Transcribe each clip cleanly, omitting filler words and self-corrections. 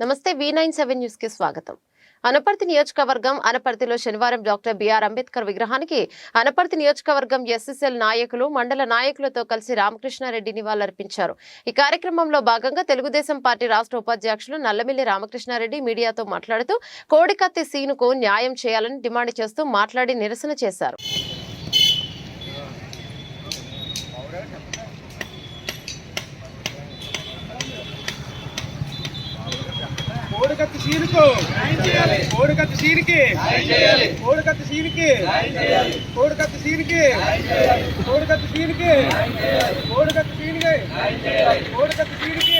నమస్తే V97 news కి స్వాగతం. అనపర్తి నియోజకవర్గం అనపర్తిలో శనివారం డాక్టర్ బిఆర్ అంబేద్కర్ విగ్రహానికి అనపర్తి నియోజకవర్గం ఎస్ఎస్ఎల్ నాయకులు మండల నాయకులతో కలిసి రామకృష్ణారెడ్డి నివాళులర్పించారు. ఈ కార్యక్రమంలో భాగంగా తెలుగుదేశం పార్టీ రాష్ట్ర ఉపాధ్యక్షులు నల్లమిల్లి రామకృష్ణారెడ్డి మీడియాతో మాట్లాడుతూ కోడికత్తి సీనుకు న్యాయం చేయాలని డిమాండ్ చేస్తూ మాట్లాడి నిరసన చేశారు. కోడికత్తి సీనుకు కోడికత్తి సీనుకి కోడికత్తి సీనుకి కోడికత్తి సీనుకి కోడికత్తి సీనుకి కోడికత్తి సీనుకి కోడికత్తి సీనుకి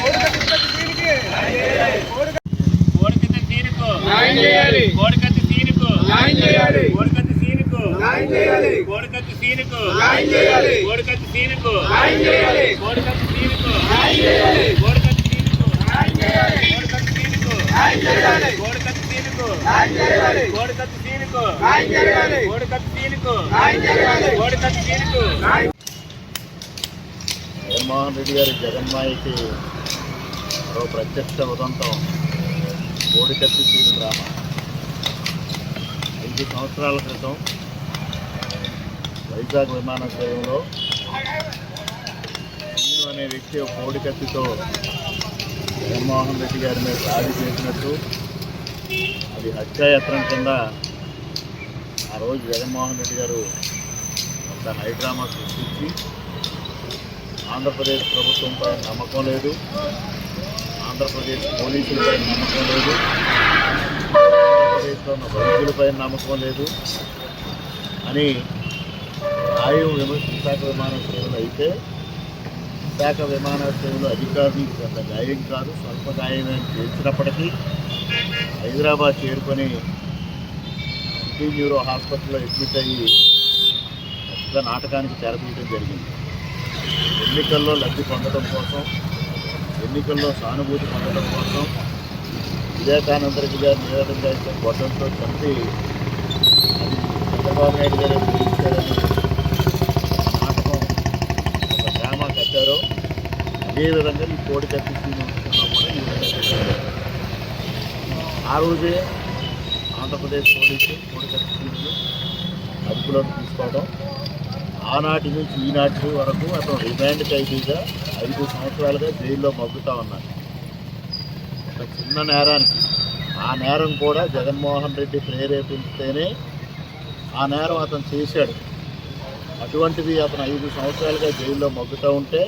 కోడికత్తి సీనుకి కోడికత్తి సీనుకు న్యాయం చేయాలి. కోడికత్తి సీనుకు న్యాయం చేయాలి. కోడికత్తి సీనుకు న్యాయం చేయాలి. కోడికత్తి సీనుకు న్యాయం చేయాలి. కోడికత్తి సీనుకు న్యాయం చేయాలి. కోడికత్తి సీనుకు న్యాయం చేయాలి. కోడికత్తి సీనుకు న్యాయం చేయాలి. కోడికత్తి సీనుకు న్యాయం చేయాలి. కోడికత్తి సీనుకు న్యాయం చేయాలి. కోడికత్తి సీనుకు న్యాయం చేయాలి. కోడికత్తి సీనుకు న్యాయం చేయాలి. కోడికత్తి సీనుకు జగన్మోహన్ రెడ్డి గారి జగన్మాయికి మరో ప్రత్యక్ష ఉదంతం కోడికత్తి సీను డ్రామా. 5 సంవత్సరాల క్రితం వైజాగ్ విమానాశ్రయంలో సీను అనే వ్యక్తి ఒక కోడికత్తితో జగన్మోహన్ రెడ్డి గారి మీద దాడి చేసినట్టు, అది హత్యాయత్నం కింద ఆ రోజు జగన్మోహన్ రెడ్డి గారు ఒక హైడ్రామా సృష్టించి ఆంధ్రప్రదేశ్ ప్రభుత్వంపై నమ్మకం లేదు, ఆంధ్రప్రదేశ్ పోలీసులపై నమ్మకం లేదు, ఆంధ్రప్రదేశ్లో ఉన్న వైద్యులపై నమ్మకం లేదు అని విశాఖ విమానాశ్రయంలో అయితే విశాఖ విమానాశ్రయంలో అధికారులకు పెద్ద గాయం కాదు, స్వల్ప గాయమే చేసినప్పటికీ హైదరాబాద్ చేరుకొని సిటీ న్యూరో హాస్పిటల్లో అడ్మిట్ అయ్యి పెద్ద నాటకానికి తెరతీయడం జరిగింది. ఎన్నికల్లో లబ్ధి పొందడం కోసం, ఎన్నికల్లో సానుభూతి పొందడం కోసం వివేకానంద రెడ్డి గారు నివేదిక ఇచ్చిన గొడ్డంతో చంపి అది చంద్రబాబు నాయుడు గారు గెలిచారని నాటకం ఒక డ్రామా కట్టారో అదేవిధంగా ఈ కోడికత్తి సీను విషయంలో కూడా ఈ విధంగా కట్టారు. ఆ రోజే ఆంధ్రప్రదేశ్ పోలీసు కోడికత్తి సీనులు అదుపులోకి తీసుకోవడం, ఆనాటి నుంచి ఈనాటి వరకు అతను రిమాండ్ ఖైదీగా 5 సంవత్సరాలుగా జైల్లో మగ్గుతూ ఉన్నారు. ఒక చిన్న నేరానికి, ఆ నేరం కూడా జగన్మోహన్ రెడ్డి ప్రేరేపిస్తేనే ఆ నేరం అతను చేశాడు. అటువంటిది అతను 5 సంవత్సరాలుగా జైల్లో మగ్గుతూ ఉంటే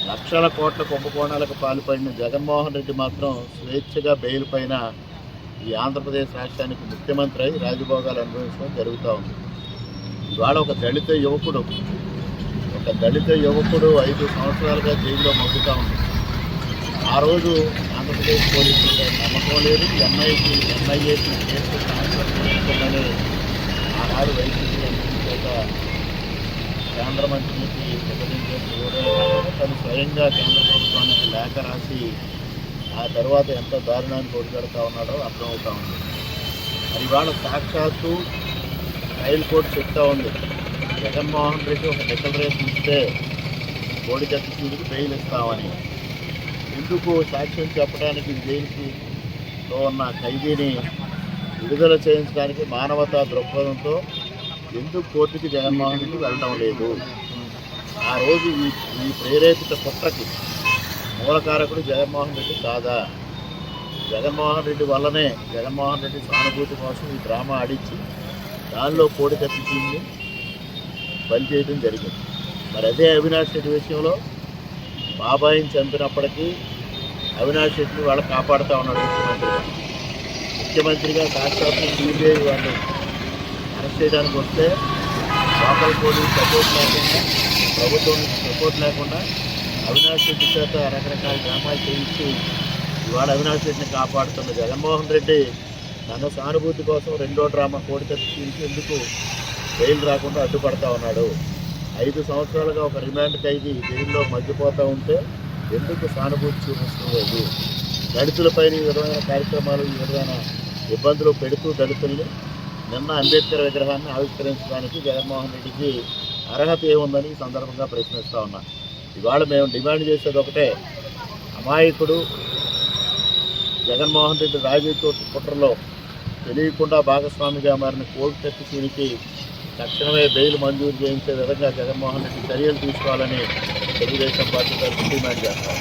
లక్షల కోట్ల కుంభకోణాలకు పాల్పడిన జగన్మోహన్ రెడ్డి మాత్రం స్వేచ్ఛగా బెయిల్ పైన ఈ ఆంధ్రప్రదేశ్ రాష్ట్రానికి ముఖ్యమంత్రి అయి రాజభోగాలు అనుభవించడం జరుగుతూ ఉంది. ఇవాళ ఒక దళిత యువకుడు 5 సంవత్సరాలుగా జైల్లో మగ్గుతూ ఉంది. ఆ రోజు ఆంధ్రప్రదేశ్ పోలీసులపై నమ్మకం లేదు, ఎన్ఐఏకి కేసు ట్రాన్స్ఫర్ చేస్తుందని ఆనాడు వైసీపీ చేత కేంద్ర మంత్రికి ప్రకటించే తను స్వయంగా కేంద్ర ప్రభుత్వానికి లేఖ రాసి ఆ తర్వాత ఎంత దారుణానికి ఒడిగడుతూ ఉన్నాడో అర్థమవుతూ ఉంది. మరి ఇవాళ సాక్షాత్తు ట్రయల్ కోర్టు చెప్తా ఉంది, జగన్మోహన్ రెడ్డి ఒక డిక్లరేషన్ ఇస్తే కోడికత్తి సీనుకి బెయిల్ ఇస్తామని. ఎందుకు సాక్ష్యం చెప్పడానికి జైలులో ఉన్న ఖైదీని విడుదల చేయించడానికి మానవతా దృక్పథంతో ఎందుకు కోర్టుకి జగన్మోహన్ రెడ్డి వెళ్ళడం లేదు? ఆ రోజు ఈ ప్రేరేపిత కుట్రకి మూలకారకుడు జగన్మోహన్ రెడ్డి కాదా? జగన్మోహన్ రెడ్డి వల్లనే జగన్మోహన్ రెడ్డి సానుభూతి కోసం ఈ డ్రామా ఆడించి దానిలో కోడికత్తి సీన్ని బలి చేయడం జరిగింది. మరి అదే అవినాష్ రెడ్డి విషయంలో బాబాయిని చంపినప్పటికీ అవినాష్ రెడ్డిని వాళ్ళు కాపాడుతూ ఉన్నాడు ముఖ్యమంత్రిగా. సాక్షాత్తు సిబిఐ వాళ్ళు అరెస్ట్ చేయడానికి వస్తే లోకల్ పోలీస్ సపోర్ట్ లేకుండా, ప్రభుత్వం సపోర్ట్ లేకుండా అవినాష్ రెడ్డి చేత రకరకాల డ్రామాలు చేయించి ఇవాళ అవినాష్ రెడ్డిని కాపాడుతున్న జగన్మోహన్ రెడ్డి తన సానుభూతి కోసం రెండో డ్రామా కోడికత్తి సీనుకి ఎందుకు బెయిల్ రాకుండా అడ్డుపడతా ఉన్నాడు? 5 సంవత్సరాలుగా ఒక రిమాండ్ ఖైదీ జైల్లో మగ్గిపోతూ ఉంటే ఎందుకు సానుభూతి చూపిస్తుంది? దళితులపైన ఈ విధమైన కార్యక్రమాలు, ఈ విధమైన ఇబ్బందులు పెడుతూ దళితుల్ని నిన్న అంబేద్కర్ విగ్రహాన్ని ఆవిష్కరించడానికి జగన్మోహన్ రెడ్డికి అర్హత ఏముందని ఈ సందర్భంగా ప్రశ్నిస్తూ ఉన్నా. ఇవాళ మేము డిమాండ్ చేసేది ఒకటే, అమాయకుడు జగన్మోహన్ రెడ్డి రాజకీయ కుట్రలో తెలియకుండా భాగస్వామిగా మారిన కోడికత్తి సీనికి తక్షణమే బెయిల్ మంజూరు చేయించే విధంగా జగన్మోహన్ రెడ్డి చర్యలు తీసుకోవాలని తెలుగుదేశం పార్టీ తరఫున డిమాండ్ చేస్తాం.